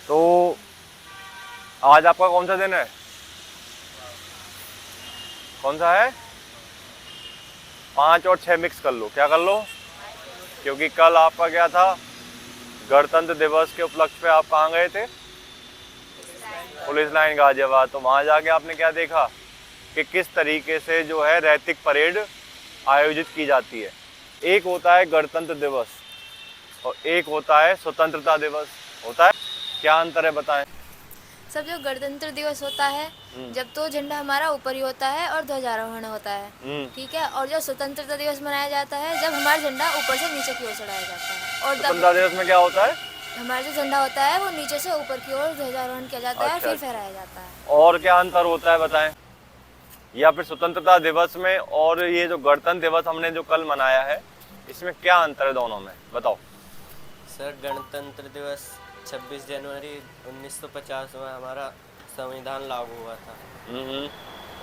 तो आज आपका कौन सा दिन है? कौन सा है? 5 और 6 मिक्स कर लो। क्या कर लो? क्योंकि कल आपका क्या था, गणतंत्र दिवस के उपलक्ष्य पे आप कहाँ गए थे? Police line Ghaziabad. तो वहाँ जाके आपने क्या देखा कि किस तरीके से जो है रैतिक परेड आयोजित की जाती है। एक होता है गणतंत्र दिवस और एक होता है स्वतंत्रता दिवस। होता है, क्या अंतर है बताएं? सब जो गणतंत्र दिवस होता है जब तो झंडा हमारा ऊपर ही होता है और ध्वजारोहण होता है, ठीक है। और जो स्वतंत्रता दिवस मनाया जाता है जब हमारा झंडा ऊपर से नीचे की ओर चढ़ाया जाता है। और तब स्वतंत्रता दिवस में क्या होता है? हमारा जो झंडा होता है वो नीचे से ऊपर की ओर ध्वजारोहण किया जाता है, अच्छा फिर अच्छा। फहराया जाता है। और क्या अंतर होता है बताएं? या फिर स्वतंत्रता दिवस में और ये जो गणतंत्र दिवस हमने जो कल मनाया है, इसमें क्या अंतर है दोनों में, बताओ। सर, गणतंत्र दिवस 26 जनवरी 1950 में हमारा संविधान लागू हुआ था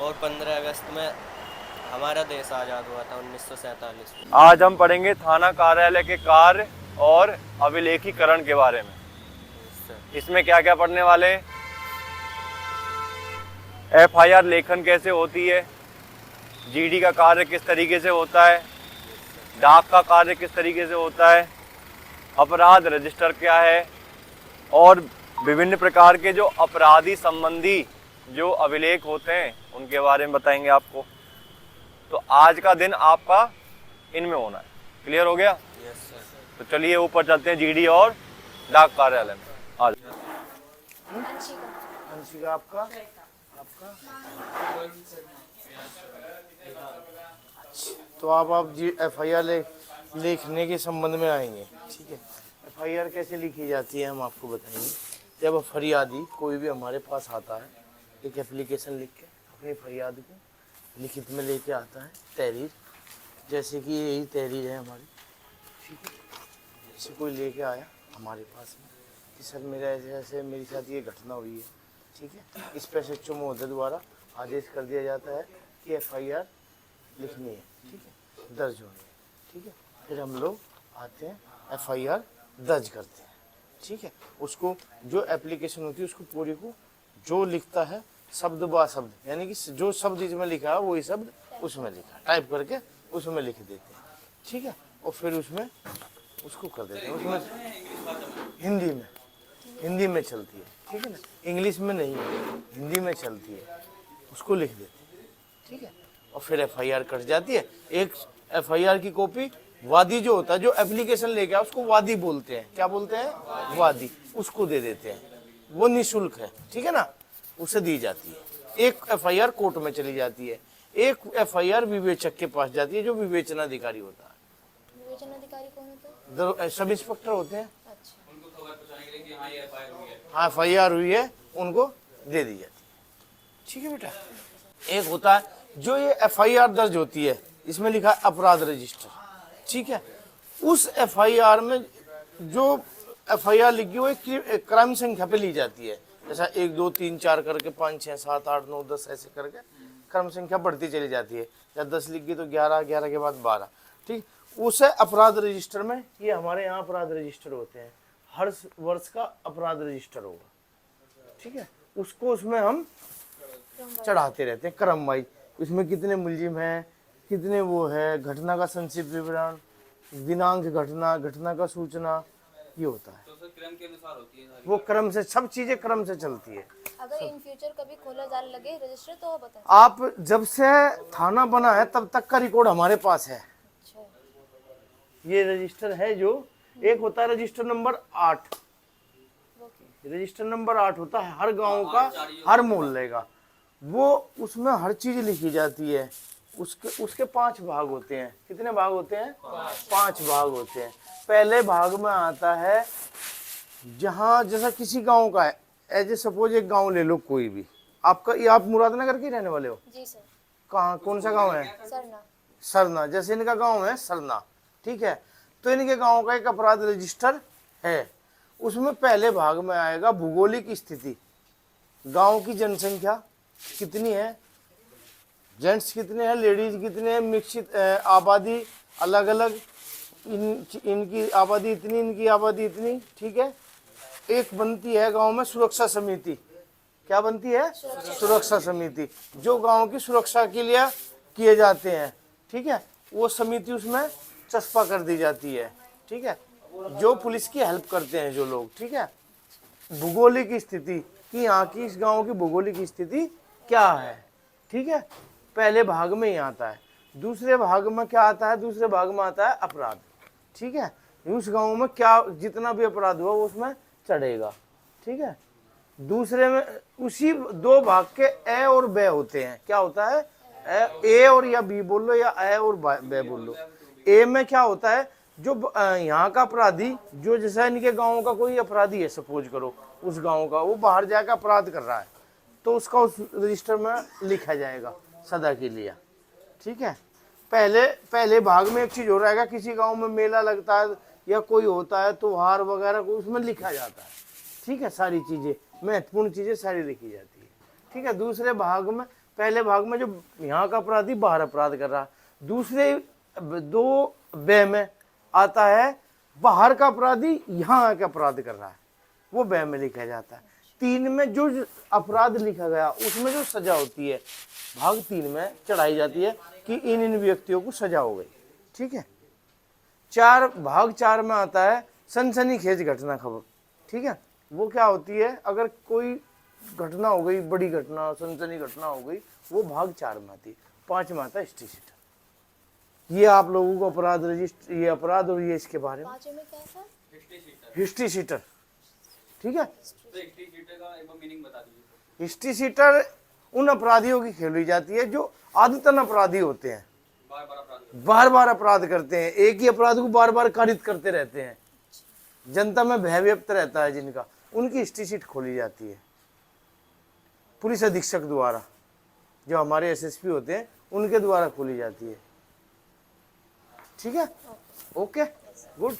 और 15 अगस्त में हमारा देश आज़ाद हुआ था 1947 में। आज हम पढ़ेंगे थाना कार्यालय के कार्य और अभिलेखीकरण के बारे में। सर, इसमें क्या क्या पढ़ने वाले हैं? FIR लेखन कैसे होती है, GD का कार्य किस तरीके से होता है, डाक का कार्य किस तरीके से होता है, अपराध रजिस्टर क्या है, और विभिन्न प्रकार के जो अपराधी संबंधी जो अभिलेख होते हैं उनके बारे में बताएंगे आपको। तो आज का दिन आपका इनमें होना है। क्लियर हो गया? Yes sir. तो चलिए ऊपर चलते हैं GD और डाक कार्यालय में। आज अंशिका आपका तो आप जी FIR लिखने के संबंध में आएंगे, ठीक है। FIR कैसे लिखी जाती है हम आपको बताएंगे। जब फरियादी कोई भी हमारे पास आता है, एक एप्लीकेशन लिख के अपनी फरियाद को लिखित में लेके आता है, तहरीर, जैसे कि यही तहरीर है हमारी, ठीक है। जैसे कोई लेके आया हमारे पास में कि सर मेरा ऐसे ऐसे मेरे साथ ये घटना हुई है, ठीक है। इस पर SHO महोदय द्वारा आदेश कर दिया जाता है कि FIR लिखनी है, ठीक है, दर्ज होनी है, ठीक है। फिर हम लोग आते हैं, FIR दर्ज करते हैं, ठीक है। उसको जो एप्लीकेशन होती है उसको पूरी को जो लिखता है शब्द ब शब्द, यानी कि जो शब्द इसमें लिखा है वही शब्द उसमें लिखा है, टाइप करके उसमें लिख देते हैं, ठीक है। और फिर उसमें उसको कर देते हैं, उसमें हिंदी में चलती है, ठीक है ना, इंग्लिश में नहीं है, हिंदी में चलती है, उसको लिख देते हैं, ठीक है। और फिर FIR कट जाती है। एक FIR की कॉपी वादी जो होता है, जो एप्लीकेशन लेके आया उसको वादी बोलते हैं। क्या बोलते हैं? वादी। उसको दे देते हैं, वो निःशुल्क है, ठीक है ना, उसे दी जाती है। एक FIR कोर्ट में चली जाती है, एक FIR विवेचक के पास जाती है जो विवेचनाधिकारी होता है। विवेचनाधिकारी कौन होता है? सब इंस्पेक्टर होते हैं। अच्छा, हाँ, FIR हुई है, उनको दे दी जाती है, ठीक है बेटा। एक होता है जो ये FIR दर्ज होती है, इसमें लिखा है अपराध रजिस्टर, ठीक है। उस FIR में जो FIR लिखी हुई एक क्राइम संख्या पे ली जाती है, जैसा 1 2 3 4 करके 5 6 7 8 9 10 ऐसे करके क्रम संख्या बढ़ती चली जाती है। या 10 लिख गई तो 11, 11 के बाद 12, ठीक। उसे अपराध रजिस्टर में, ये हमारे यहाँ अपराध रजिस्टर होते हैं, हर वर्ष का अपराध रजिस्टर होगा, ठीक है। उसको उसमें हम चढ़ाते रहते हैं क्रम वाइज, उसमें कितने मुलजिम हैं, कितने वो है, घटना का संक्षिप्त विवरण, दिनांक घटना, घटना का सूचना, ये होता है। तो क्रम के अनुसार होती है वो क्रम से, सब चीजें क्रम से चलती है। अगर इन फ्यूचर कभी खोला जाने लगे रजिस्टर तो बता। आप जब से थाना बना है तब तक का रिकॉर्ड हमारे पास है। अच्छा, ये रजिस्टर है जो एक होता है रजिस्टर नंबर 8, रजिस्टर नंबर 8 होता है हर गांव का, हर मोहल्ले का, वो उसमें हर चीज लिखी जाती है। उसके 5 भाग होते हैं। कितने भाग होते हैं? 5 भाग होते हैं। पहले भाग में आता है जहाँ जैसा किसी गांव का है, एज ए सपोज एक गांव ले लो कोई भी, आपका, ये आप मुरादनगर के रहने वाले हो? जी सर। कहाँ, कौन सा गांव है? सरना। सरना, जैसे इनका गांव है सरना, ठीक है। तो इनके गांव का एक अपराध रजिस्टर है। उसमें पहले भाग में आएगा भूगोलिक स्थिति, गांव की जनसंख्या कितनी है, जेंट्स कितने हैं, लेडीज कितने हैं, मिश्रित आबादी अलग अलग, इनकी आबादी इतनी, इनकी आबादी इतनी, ठीक है। एक बनती है गांव में सुरक्षा समिति। क्या बनती है? सुरक्षा समिति, जो गांव की सुरक्षा के लिए किए जाते हैं। ठीक है, वो समिति उसमें चस्पा कर दी जाती है। ठीक है, जो पुलिस की हेल्प करते हैं जो लोग। ठीक है, भूगोलिक स्थिति कि यहाँ की इस गांव की भूगोलिक स्थिति क्या है। ठीक है, पहले भाग में ही आता है। दूसरे भाग में क्या आता है? दूसरे भाग में आता है अपराध। ठीक है, उस गांव में क्या जितना भी अपराध हुआ वो उसमें चढ़ेगा। ठीक है, दूसरे में उसी दो भाग के ए और बे होते हैं। क्या होता है? ए और या बी बोल लो या ए और बे बोल लो। ए में क्या होता है? जो यहाँ का अपराधी, जो जैसा इनके गांव का कोई अपराधी है, सपोज करो उस गांव का, वो बाहर जाकर अपराध कर रहा है, तो उसका उस रजिस्टर में लिखा जाएगा सदा के लिए। ठीक है, पहले भाग में एक चीज हो रहेगा, किसी गांव में मेला लगता है या कोई होता है त्योहार वगैरह को उसमें लिखा जाता है। ठीक है, सारी चीजें महत्वपूर्ण चीजें सारी लिखी जाती है। ठीक है, दूसरे भाग में, पहले भाग में जो यहाँ का अपराधी बाहर अपराध कर रहा है, दूसरे दो बे में आता है बाहर का अपराधी यहाँ आके अपराध कर रहा है, वो बे में लिखा जाता है। 3 में जो अपराध लिखा गया उसमें जो सजा होती है, भाग 3 में चढ़ाई जाती है कि इन व्यक्तियों को सजा हो गई। ठीक है, भाग 4 में आता है सनसनीखेज घटना खबर। ठीक है, वो क्या होती है? अगर कोई घटना हो गई, बड़ी घटना, सनसनी घटना हो गई, वो भाग 4 में आती है। 5 में आता है हिस्ट्री शीटर। ये आप लोगों को अपराध रजिस्टर, ये अपराध और ये इसके बारे में पांचों में क्या था? History sheeter. ठीक है, हिस्ट्री शीटर का एक बार मीनिंग बता दीजिए। हिस्ट्री शीटर उन अपराधियों की खेली जाती है जो आदतन अपराधी होते हैं, बार बार अपराध करते हैं, एक ही अपराध को बार बार कारित करते रहते हैं, जनता में भय व्याप्त रहता है जिनका, उनकी हिस्ट्री शीट खोली जाती है पुलिस अधीक्षक द्वारा, जो हमारे एसएसपी होते हैं उनके द्वारा खोली जाती है। ठीक है, ओके, गुड।